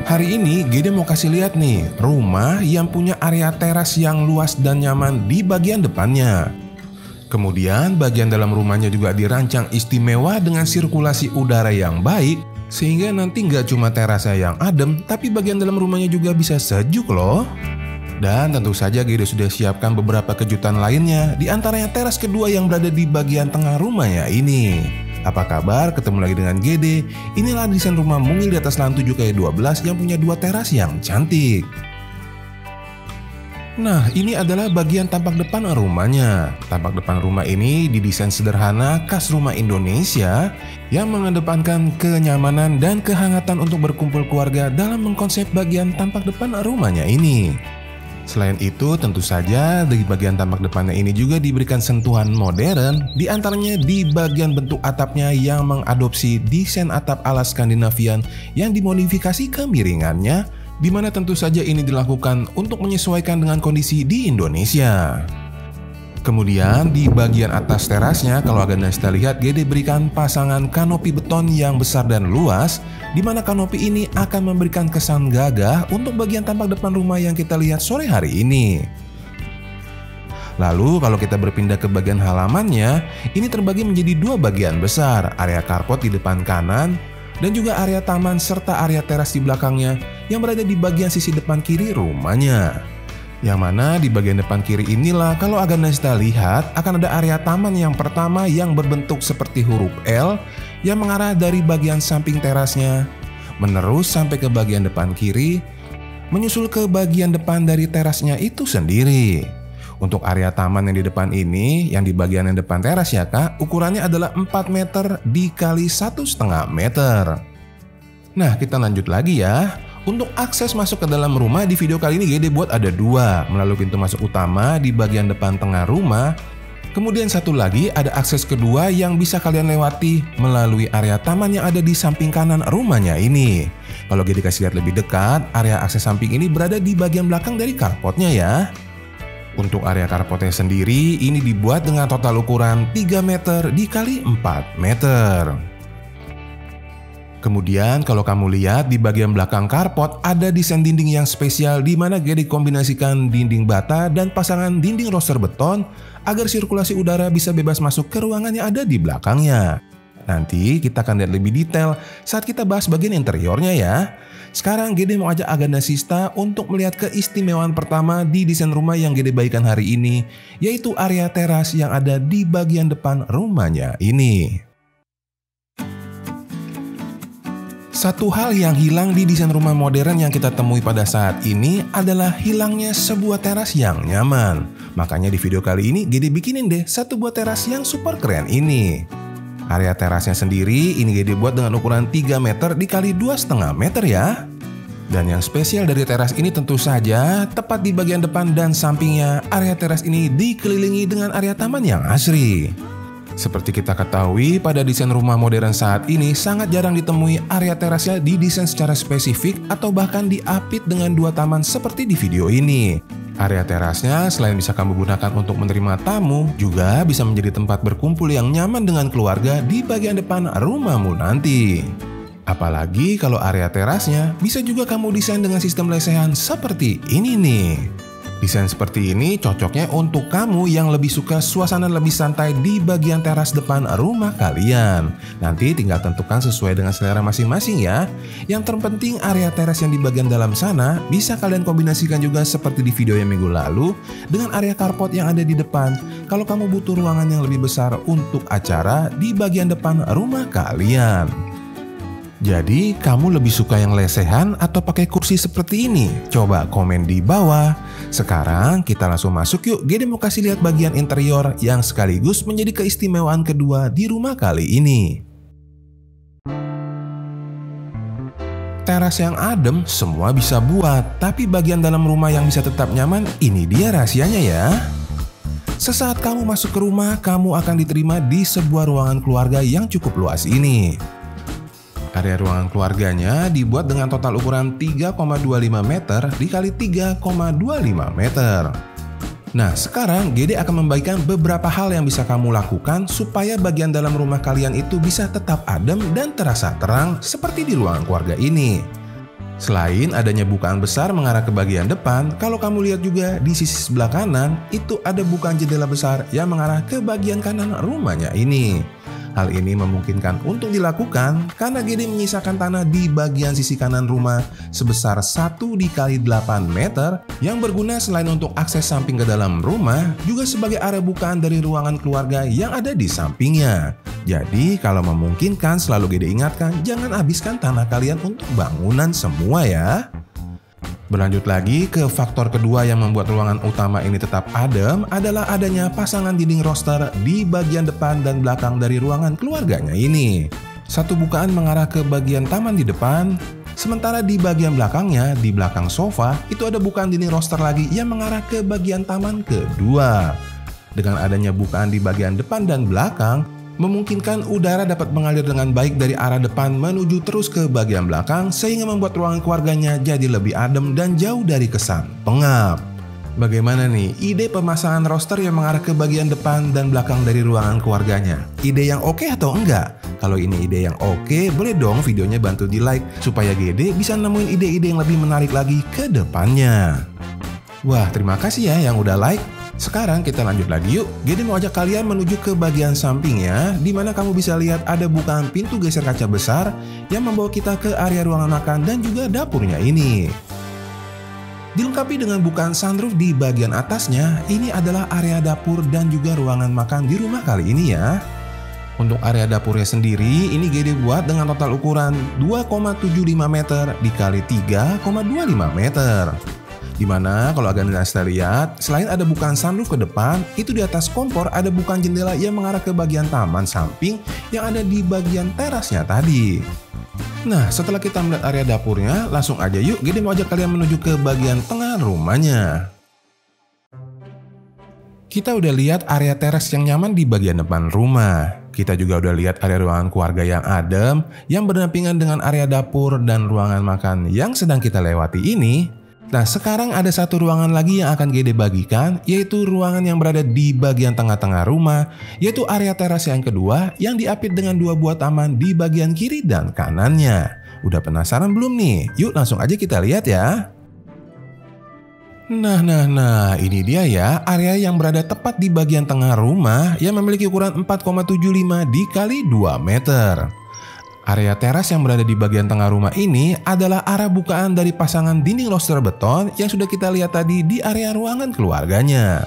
Hari ini Gede mau kasih lihat nih rumah yang punya area teras yang luas dan nyaman di bagian depannya. Kemudian bagian dalam rumahnya juga dirancang istimewa dengan sirkulasi udara yang baik, sehingga nanti nggak cuma terasnya yang adem, tapi bagian dalam rumahnya juga bisa sejuk loh. Dan tentu saja Gede sudah siapkan beberapa kejutan lainnya, di antaranya teras kedua yang berada di bagian tengah rumahnya ini. Apa kabar? Ketemu lagi dengan Gede. Inilah desain rumah mungil di atas lahan 7x12 yang punya dua teras yang cantik. Nah, ini adalah bagian tampak depan rumahnya. Tampak depan rumah ini didesain sederhana khas rumah Indonesia yang mengedepankan kenyamanan dan kehangatan untuk berkumpul keluarga dalam mengkonsep bagian tampak depan rumahnya ini. Selain itu, tentu saja di bagian tampak depannya ini juga diberikan sentuhan modern, di antaranya di bagian bentuk atapnya yang mengadopsi desain atap ala Skandinavian yang dimodifikasi kemiringannya, di mana tentu saja ini dilakukan untuk menyesuaikan dengan kondisi di Indonesia. Kemudian di bagian atas terasnya, kalau agak kita lihat, Gede berikan pasangan kanopi beton yang besar dan luas, di mana kanopi ini akan memberikan kesan gagah untuk bagian tampak depan rumah yang kita lihat sore hari ini. Lalu kalau kita berpindah ke bagian halamannya, ini terbagi menjadi dua bagian besar, area carport di depan kanan, dan juga area taman serta area teras di belakangnya yang berada di bagian sisi depan kiri rumahnya. Yang mana di bagian depan kiri inilah kalau agak kita lihat akan ada area taman yang pertama yang berbentuk seperti huruf L yang mengarah dari bagian samping terasnya menerus sampai ke bagian depan kiri, menyusul ke bagian depan dari terasnya itu sendiri. Untuk area taman yang di depan ini, yang di bagian yang depan teras ya kak, ukurannya adalah 4 meter dikali 1,5 meter. Nah, kita lanjut lagi ya. Untuk akses masuk ke dalam rumah di video kali ini Gede buat ada dua, melalui pintu masuk utama di bagian depan tengah rumah. Kemudian satu lagi ada akses kedua yang bisa kalian lewati melalui area taman yang ada di samping kanan rumahnya ini. Kalau Gede kasih lihat lebih dekat, area akses samping ini berada di bagian belakang dari carportnya ya. Untuk area carportnya sendiri ini dibuat dengan total ukuran 3 meter dikali 4 meter. Kemudian kalau kamu lihat di bagian belakang carport ada desain dinding yang spesial di mana Gede kombinasikan dinding bata dan pasangan dinding roster beton agar sirkulasi udara bisa bebas masuk ke ruangan yang ada di belakangnya. Nanti kita akan lihat lebih detail saat kita bahas bagian interiornya ya. Sekarang Gede mau ajak Aganda Sista untuk melihat keistimewaan pertama di desain rumah yang Gede bagikan hari ini, yaitu area teras yang ada di bagian depan rumahnya ini. Satu hal yang hilang di desain rumah modern yang kita temui pada saat ini adalah hilangnya sebuah teras yang nyaman. Makanya di video kali ini Gede bikinin deh satu buah teras yang super keren ini. Area terasnya sendiri ini Gede buat dengan ukuran 3 meter dikali 2,5 meter ya. Dan yang spesial dari teras ini tentu saja tepat di bagian depan dan sampingnya area teras ini dikelilingi dengan area taman yang asri. Seperti kita ketahui, pada desain rumah modern saat ini sangat jarang ditemui area terasnya didesain secara spesifik atau bahkan diapit dengan dua taman seperti di video ini. Area terasnya selain bisa kamu gunakan untuk menerima tamu, juga bisa menjadi tempat berkumpul yang nyaman dengan keluarga di bagian depan rumahmu nanti. Apalagi kalau area terasnya bisa juga kamu desain dengan sistem lesehan seperti ini nih. Desain seperti ini cocoknya untuk kamu yang lebih suka suasana lebih santai di bagian teras depan rumah kalian. Nanti tinggal tentukan sesuai dengan selera masing-masing ya. Yang terpenting area teras yang di bagian dalam sana bisa kalian kombinasikan juga seperti di video yang minggu lalu dengan area carport yang ada di depan kalau kamu butuh ruangan yang lebih besar untuk acara di bagian depan rumah kalian. Jadi, kamu lebih suka yang lesehan atau pakai kursi seperti ini? Coba komen di bawah. Sekarang kita langsung masuk yuk. Gede mau kasih lihat bagian interior yang sekaligus menjadi keistimewaan kedua di rumah kali ini. Teras yang adem semua bisa buat, tapi bagian dalam rumah yang bisa tetap nyaman, ini dia rahasianya ya. Sesaat kamu masuk ke rumah, kamu akan diterima di sebuah ruangan keluarga yang cukup luas ini. Area ruangan keluarganya dibuat dengan total ukuran 3,25 meter dikali 3,25 meter. Nah, sekarang Gede akan membagikan beberapa hal yang bisa kamu lakukan supaya bagian dalam rumah kalian itu bisa tetap adem dan terasa terang seperti di ruangan keluarga ini. Selain adanya bukaan besar mengarah ke bagian depan, kalau kamu lihat juga di sisi sebelah kanan, itu ada bukaan jendela besar yang mengarah ke bagian kanan rumahnya ini. Hal ini memungkinkan untuk dilakukan karena Gede menyisakan tanah di bagian sisi kanan rumah sebesar 1 x 8 meter yang berguna selain untuk akses samping ke dalam rumah, juga sebagai area bukaan dari ruangan keluarga yang ada di sampingnya. Jadi kalau memungkinkan selalu Gede ingatkan jangan habiskan tanah kalian untuk bangunan semua ya. Berlanjut lagi ke faktor kedua yang membuat ruangan utama ini tetap adem adalah adanya pasangan dinding roster di bagian depan dan belakang dari ruangan keluarganya ini. Satu bukaan mengarah ke bagian taman di depan, sementara di bagian belakangnya, di belakang sofa, itu ada bukaan dinding roster lagi yang mengarah ke bagian taman kedua. Dengan adanya bukaan di bagian depan dan belakang, memungkinkan udara dapat mengalir dengan baik dari arah depan menuju terus ke bagian belakang sehingga membuat ruangan keluarganya jadi lebih adem dan jauh dari kesan pengap. Bagaimana nih ide pemasangan roster yang mengarah ke bagian depan dan belakang dari ruangan keluarganya? Ide yang oke atau enggak? Kalau ini ide yang oke, boleh dong videonya bantu di like supaya Gede bisa nemuin ide-ide yang lebih menarik lagi ke depannya. Wah, terima kasih ya yang udah like. Sekarang kita lanjut lagi yuk. Gede mau ajak kalian menuju ke bagian sampingnya, di mana kamu bisa lihat ada bukaan pintu geser kaca besar yang membawa kita ke area ruangan makan dan juga dapurnya ini. Dilengkapi dengan bukaan sunroof di bagian atasnya, ini adalah area dapur dan juga ruangan makan di rumah kali ini ya. Untuk area dapurnya sendiri, ini Gede buat dengan total ukuran 2,75 meter dikali 3,25 meter. Dimana kalau agak kita lihat, selain ada bukaan sunroof ke depan, itu di atas kompor ada bukaan jendela yang mengarah ke bagian taman samping yang ada di bagian terasnya tadi. Nah, setelah kita melihat area dapurnya, langsung aja yuk Gede mau ajak kalian menuju ke bagian tengah rumahnya. Kita udah lihat area teras yang nyaman di bagian depan rumah. Kita juga udah lihat area ruangan keluarga yang adem, yang berdampingan dengan area dapur dan ruangan makan yang sedang kita lewati ini. Nah, sekarang ada satu ruangan lagi yang akan Gede bagikan, yaitu ruangan yang berada di bagian tengah-tengah rumah, yaitu area teras yang kedua yang diapit dengan dua buah taman di bagian kiri dan kanannya. Udah penasaran belum nih? Yuk langsung aja kita lihat ya. Nah, ini dia ya area yang berada tepat di bagian tengah rumah yang memiliki ukuran 4,75 dikali 2 meter. Area teras yang berada di bagian tengah rumah ini adalah arah bukaan dari pasangan dinding roster beton yang sudah kita lihat tadi di area ruangan keluarganya.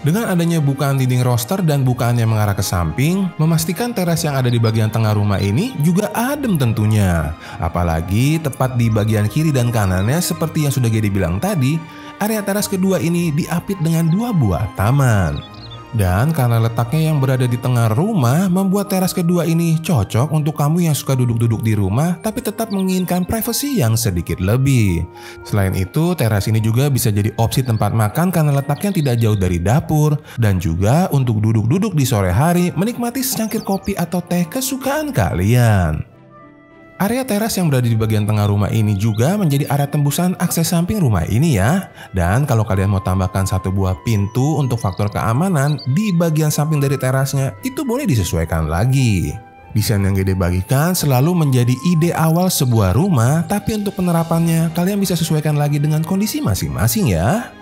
Dengan adanya bukaan dinding roster dan bukaan yang mengarah ke samping, memastikan teras yang ada di bagian tengah rumah ini juga adem tentunya. Apalagi tepat di bagian kiri dan kanannya seperti yang sudah Gede bilang tadi, area teras kedua ini diapit dengan dua buah taman. Dan karena letaknya yang berada di tengah rumah, membuat teras kedua ini cocok untuk kamu yang suka duduk-duduk di rumah tapi tetap menginginkan privasi yang sedikit lebih. Selain itu, teras ini juga bisa jadi opsi tempat makan karena letaknya tidak jauh dari dapur, dan juga untuk duduk-duduk di sore hari menikmati secangkir kopi atau teh kesukaan kalian. Area teras yang berada di bagian tengah rumah ini juga menjadi area tembusan akses samping rumah ini ya. Dan kalau kalian mau tambahkan satu buah pintu untuk faktor keamanan di bagian samping dari terasnya, itu boleh disesuaikan lagi. Desain yang Gede bagikan selalu menjadi ide awal sebuah rumah, tapi untuk penerapannya kalian bisa sesuaikan lagi dengan kondisi masing-masing ya.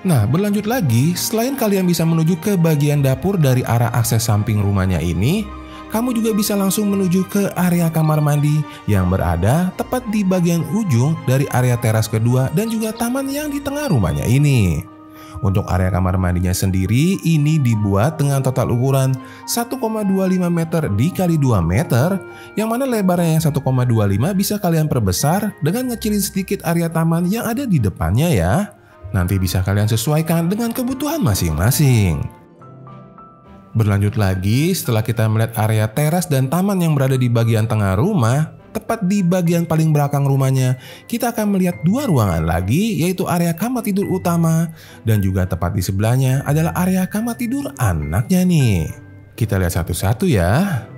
Nah, berlanjut lagi, selain kalian bisa menuju ke bagian dapur dari arah akses samping rumahnya ini, kamu juga bisa langsung menuju ke area kamar mandi yang berada tepat di bagian ujung dari area teras kedua dan juga taman yang di tengah rumahnya ini. Untuk area kamar mandinya sendiri ini dibuat dengan total ukuran 1,25 meter dikali 2 meter, yang mana lebarnya yang 1,25 bisa kalian perbesar dengan ngecilin sedikit area taman yang ada di depannya ya. Nanti bisa kalian sesuaikan dengan kebutuhan masing-masing. Berlanjut lagi, setelah kita melihat area teras dan taman yang berada di bagian tengah rumah, tepat di bagian paling belakang rumahnya, kita akan melihat dua ruangan lagi, yaitu area kamar tidur utama, dan juga tepat di sebelahnya adalah area kamar tidur anaknya nih. Kita lihat satu-satu ya.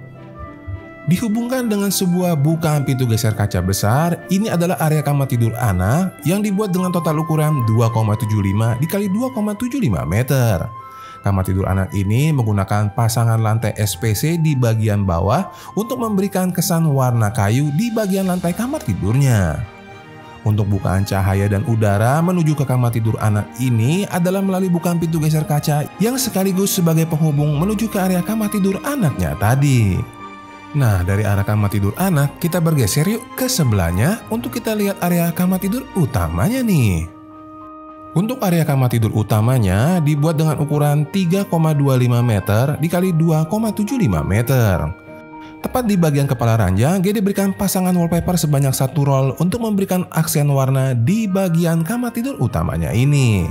Dihubungkan dengan sebuah bukaan pintu geser kaca besar, ini adalah area kamar tidur anak yang dibuat dengan total ukuran 2,75 x 2,75 meter. Kamar tidur anak ini menggunakan pasangan lantai SPC di bagian bawah untuk memberikan kesan warna kayu di bagian lantai kamar tidurnya. Untuk bukaan cahaya dan udara menuju ke kamar tidur anak ini adalah melalui bukaan pintu geser kaca yang sekaligus sebagai penghubung menuju ke area kamar tidur anaknya tadi. Nah, dari arah kamar tidur anak, kita bergeser yuk ke sebelahnya untuk kita lihat area kamar tidur utamanya nih. Untuk area kamar tidur utamanya dibuat dengan ukuran 3,25 meter dikali 2,75 meter. Tepat di bagian kepala ranjang, GD berikan pasangan wallpaper sebanyak 1 roll untuk memberikan aksen warna di bagian kamar tidur utamanya ini.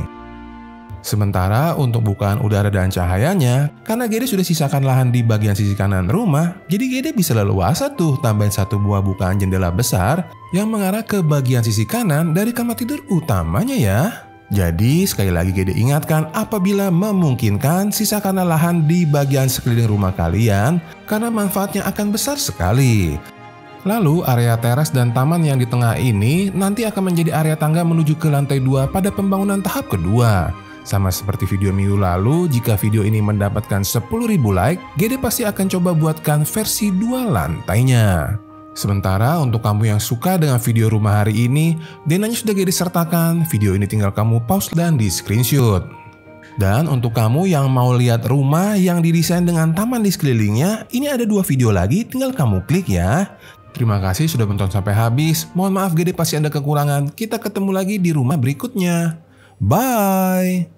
Sementara untuk bukaan udara dan cahayanya, karena GD sudah sisakan lahan di bagian sisi kanan rumah, jadi GD bisa leluasa tuh tambahin 1 buah bukaan jendela besar yang mengarah ke bagian sisi kanan dari kamar tidur utamanya ya. Jadi sekali lagi GD ingatkan, apabila memungkinkan sisakanlah lahan di bagian sekeliling rumah kalian karena manfaatnya akan besar sekali. Lalu area teras dan taman yang di tengah ini nanti akan menjadi area tangga menuju ke lantai 2 pada pembangunan tahap kedua. Sama seperti video minggu lalu, jika video ini mendapatkan 10.000 like, GD pasti akan coba buatkan versi 2 lantainya. Sementara untuk kamu yang suka dengan video rumah hari ini, denanya sudah GD sertakan, video ini tinggal kamu pause dan di screenshot. Dan untuk kamu yang mau lihat rumah yang didesain dengan taman di sekelilingnya, ini ada 2 video lagi, tinggal kamu klik ya. Terima kasih sudah menonton sampai habis, mohon maaf GD pasti ada kekurangan, kita ketemu lagi di rumah berikutnya. Bye!